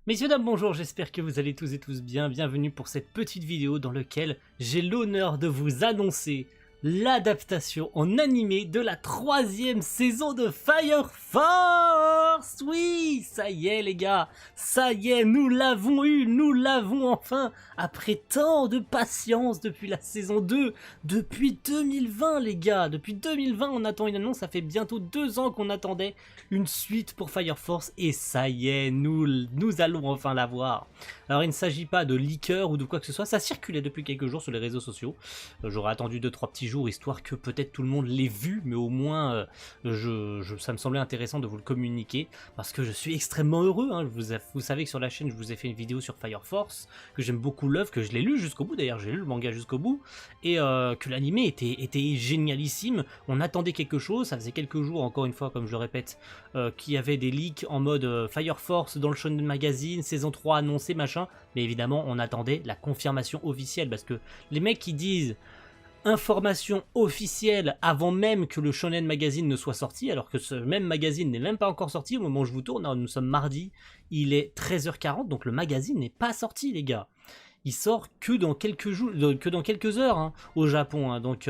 Messieurs, dames, bonjour, j'espère que vous allez tous et tous bien. Bienvenue pour cette petite vidéo dans laquelle j'ai l'honneur de vous annoncer l'adaptation en animé de la 3e saison de Fire Force. Oui, ça y est les gars, ça y est, nous l'avons eu, nous l'avons enfin, après tant de patience depuis la saison 2, depuis 2020 les gars, depuis 2020 on attend une annonce, ça fait bientôt 2 ans qu'on attendait une suite pour Fire Force et ça y est, nous allons enfin la voir. Alors il ne s'agit pas de leaker ou de quoi que ce soit, ça circulait depuis quelques jours sur les réseaux sociaux, j'aurais attendu 2-3 petits jours histoire que peut-être tout le monde l'ait vu, mais au moins ça me semblait intéressant de vous le communiquer parce que je suis extrêmement heureux, hein. Vous savez que sur la chaîne je vous ai fait une vidéo sur Fire Force, que j'aime beaucoup l'œuvre, que je l'ai lu jusqu'au bout, d'ailleurs j'ai lu le manga jusqu'au bout, et que l'animé était génialissime. On attendait quelque chose, ça faisait quelques jours encore une fois comme je le répète, qu'il y avait des leaks en mode Fire Force dans le Shonen Magazine, saison 3 annoncée machin, mais évidemment on attendait la confirmation officielle parce que les mecs qui disent information officielle avant même que le Shonen Magazine ne soit sorti, alors que ce même magazine n'est même pas encore sorti au moment où je vous tourne, nous sommes mardi, il est 13h40, donc le magazine n'est pas sorti les gars. Il sort que dans quelques jours, que dans quelques heures hein, au Japon, hein, donc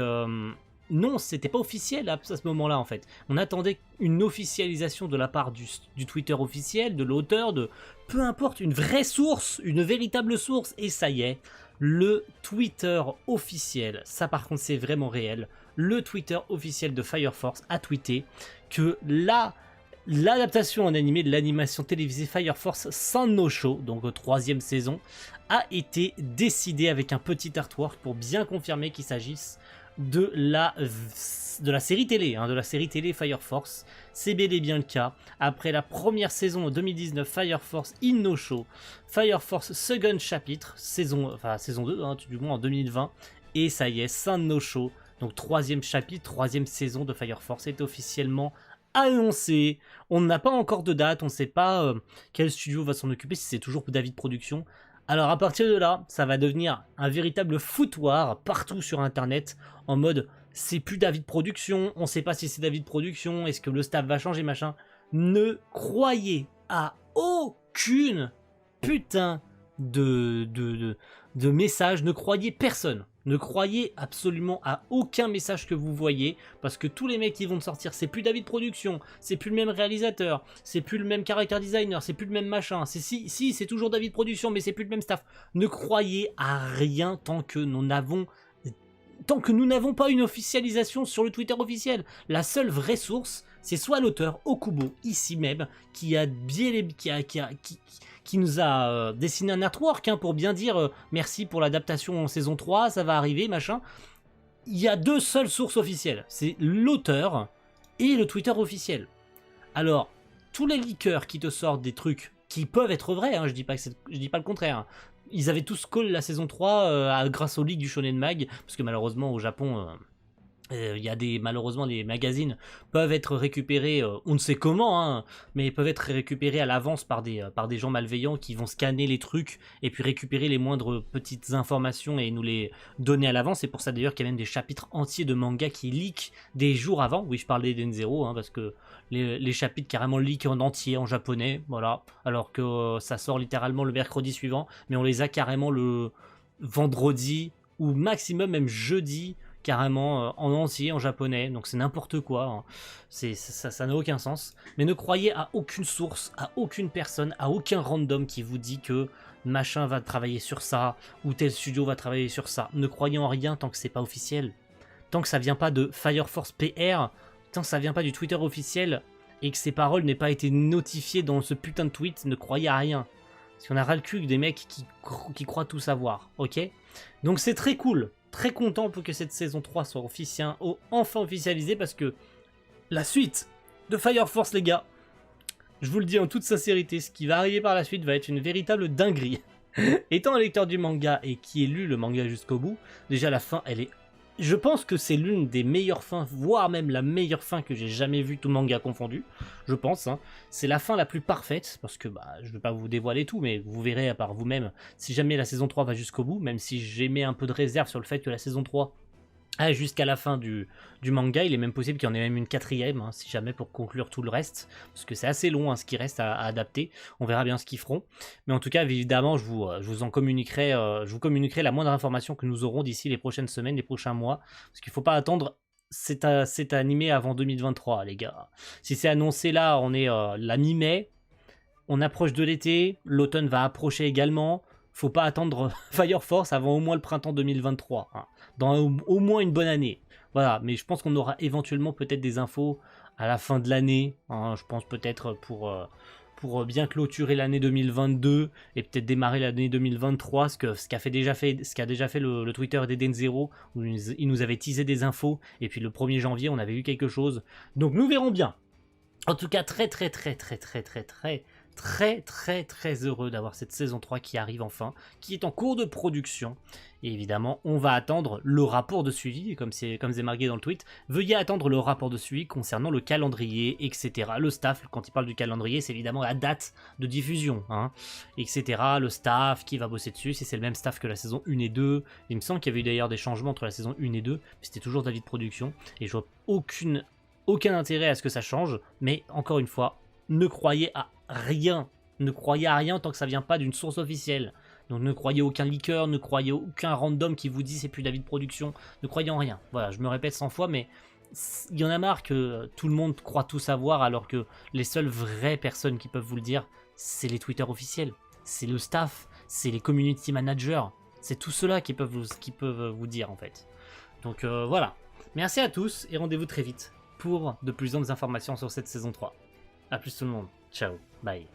non, c'était pas officiel à ce moment-là en fait. On attendait une officialisation de la part du Twitter officiel, de l'auteur, de peu importe, une vraie source, une véritable source, et ça y est, le Twitter officiel, ça par contre c'est vraiment réel, le Twitter officiel de Fire Force a tweeté que l'adaptation en animé de l'animation télévisée Fire Force San no Sho, donc 3e saison, a été décidée avec un petit artwork pour bien confirmer qu'il s'agisse de la série télé, de la série télé Fire Force. C'est bel et bien le cas. Après la première saison en 2019, Fire Force In No Show, Fire Force Second chapitre, saison 2, du moins en 2020, et ça y est, San no Sho, donc 3e chapitre, 3e saison de Fire Force est officiellement annoncé. On n'a pas encore de date, on ne sait pas quel studio va s'en occuper, si c'est toujours David Production. Alors à partir de là, ça va devenir un véritable foutoir partout sur internet, en mode c'est plus David Production, on sait pas si c'est David Production, est-ce que le staff va changer, machin. Ne croyez à aucune putain de message, ne croyez personne. Ne croyez absolument à aucun message que vous voyez, parce que tous les mecs qui vont sortir, c'est plus David Production, c'est plus le même réalisateur, c'est plus le même character designer, c'est plus le même machin, c'est toujours David Production, mais c'est plus le même staff. Ne croyez à rien tant que nous n'avons pas une officialisation sur le Twitter officiel. La seule vraie source, c'est soit l'auteur Okubo, ici même, qui nous a dessiné un artwork pour bien dire merci pour l'adaptation en saison 3, ça va arriver, machin. Il y a 2 seules sources officielles, c'est l'auteur et le Twitter officiel. Alors, tous les leakers qui te sortent des trucs qui peuvent être vrais, je dis pas le contraire, ils avaient tous call la saison 3 grâce aux leaks du Shonen Mag, parce que malheureusement au Japon... malheureusement les magazines peuvent être récupérés, on ne sait comment, mais peuvent être récupérés à l'avance par des gens malveillants qui vont scanner les trucs et puis récupérer les moindres petites informations et nous les donner à l'avance. C'est pour ça d'ailleurs qu'il y a même des chapitres entiers de manga qui leak des jours avant. Oui, je parlais d'Enzero, parce que les chapitres carrément leak en entier en japonais, voilà, alors que ça sort littéralement le mercredi suivant, mais on les a carrément le vendredi ou maximum même jeudi, carrément en entier en japonais, donc c'est n'importe quoi, ça n'a aucun sens. Mais ne croyez à aucune source, à aucune personne, à aucun random qui vous dit que machin va travailler sur ça ou tel studio va travailler sur ça. Ne croyez en rien tant que c'est pas officiel, tant que ça vient pas de Fire Force PR, tant que ça vient pas du Twitter officiel et que ces paroles n'aient pas été notifiées dans ce putain de tweet. Ne croyez à rien, parce qu'on a ras le cul des mecs qui croient tout savoir, ok? Donc c'est très cool. Très content pour que cette saison 3 soit enfin officialisée, parce que la suite de Fire Force les gars, je vous le dis en toute sincérité, ce qui va arriver par la suite va être une véritable dinguerie. Étant un lecteur du manga et qui ai lu le manga jusqu'au bout, déjà la fin elle est... Je pense que c'est l'une des meilleures fins, voire même la meilleure fin que j'ai jamais vue, tout manga confondu, je pense. C'est la fin la plus parfaite, parce que je ne vais pas vous dévoiler tout, mais vous verrez à part vous-même, si jamais la saison 3 va jusqu'au bout, même si j'émets un peu de réserve sur le fait que la saison 3 jusqu'à la fin du manga. Il est même possible qu'il y en ait même une quatrième, hein, si jamais, pour conclure tout le reste, parce que c'est assez long, hein, ce qui reste à adapter. On verra bien ce qu'ils feront, mais en tout cas, évidemment, je vous en communiquerai, je vous communiquerai la moindre information que nous aurons d'ici les prochaines semaines, les prochains mois, parce qu'il ne faut pas attendre cet animé avant 2023, les gars. Si c'est annoncé là, on est la mi-mai, on approche de l'été, l'automne va approcher également. Faut pas attendre Fire Force avant au moins le printemps 2023, hein, dans au moins une bonne année. Voilà, mais je pense qu'on aura éventuellement peut-être des infos à la fin de l'année, hein, je pense peut-être pour bien clôturer l'année 2022 et peut-être démarrer l'année 2023, ce qu'a déjà fait le Twitter d'Eden Zero, où il nous avait teasé des infos, et puis le 1er janvier on avait eu quelque chose, donc nous verrons bien. En tout cas, très heureux d'avoir cette saison 3 qui arrive enfin, qui est en cours de production. Et évidemment, on va attendre le rapport de suivi, comme c'est marqué dans le tweet. Veuillez attendre le rapport de suivi concernant le calendrier, etc. Le staff, quand il parle du calendrier, c'est évidemment la date de diffusion, hein, etc. Le staff qui va bosser dessus, si c'est le même staff que la saison 1 et 2. Il me semble qu'il y avait eu d'ailleurs des changements entre la saison 1 et 2, mais c'était toujours David Production. Et je vois aucun intérêt à ce que ça change, mais encore une fois, ne croyez à rien. Ne croyez à rien tant que ça vient pas d'une source officielle. Donc ne croyez aucun leaker, ne croyez aucun random qui vous dit c'est plus David Production. Ne croyez en rien. Voilà, je me répète 100 fois, mais il y en a marre que tout le monde croit tout savoir alors que les seules vraies personnes qui peuvent vous le dire, c'est les Twitter officiels, c'est le staff, c'est les community managers. C'est tout cela qui peuvent vous dire en fait. Donc voilà. Merci à tous et rendez-vous très vite pour de plus amples informations sur cette saison 3. A plus tout le monde. Ciao. Bye.